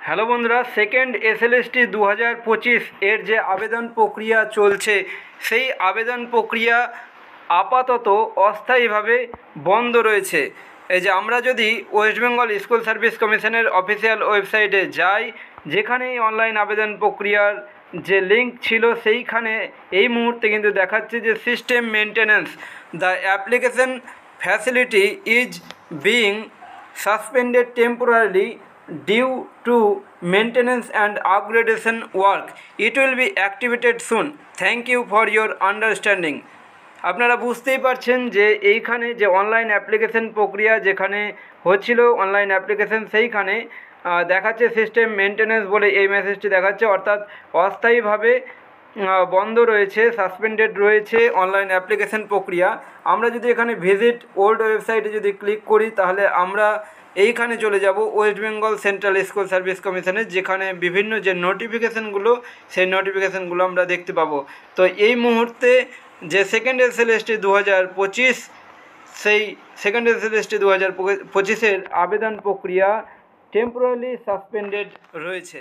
Hello বন্ধুরা, second SLST 2025 এর যে আবেদন প্রক্রিয়া চলছে, সেই আবেদন প্রক্রিয়া আপাতত অস্থায়ীভাবে বন্ধ রয়েছে। এই যে আমরা যদি ওয়েস্ট বেঙ্গল স্কুল সার্ভিস কমিশনের অফিসিয়াল ওয়েবসাইটে যাই, যেখানেই অনলাইন আবেদন প্রক্রিয়ার যে লিঙ্ক ছিল, সেইখানে এই মুহূর্তে কিন্তু দেখাচ্ছে যে system maintenance, the application facility is being suspended temporarily due to maintenance and upgradation work. It will be activated soon. Thank you for your understanding. আপনারা বুঝতেই পারছেন যে এইখানে যে অনলাইন অ্যাপ্লিকেশন প্রক্রিয়া যেখানে হচ্ছিল অনলাইন অ্যাপ্লিকেশন, সেইখানে দেখাচ্ছে সিস্টেম মেনটেন্যান্স বলে এই মেসেজটি দেখাচ্ছে, অর্থাৎ অস্থায়ীভাবে বন্ধ রয়েছে, সাসপেন্ডেড রয়েছে অনলাইন অ্যাপ্লিকেশন প্রক্রিয়া। আমরা যদি এখানে ভিজিট ওল্ড ওয়েবসাইটে যদি ক্লিক করি, তাহলে আমরা এইখানে চলে যাব West Bengal central school service কমিশনের, যেখানে বিভিন্ন যে নোটিফিকেশানগুলো, সেই নোটিফিকেশানগুলো আমরা দেখতে পাবো। তো এই মুহূর্তে যে সেকেন্ড এসএলএসটি 2025, সেই সেকেন্ড এসএলএসটি 2025-এর আবেদন প্রক্রিয়া টেম্পোরারি সাসপেন্ডেড রয়েছে।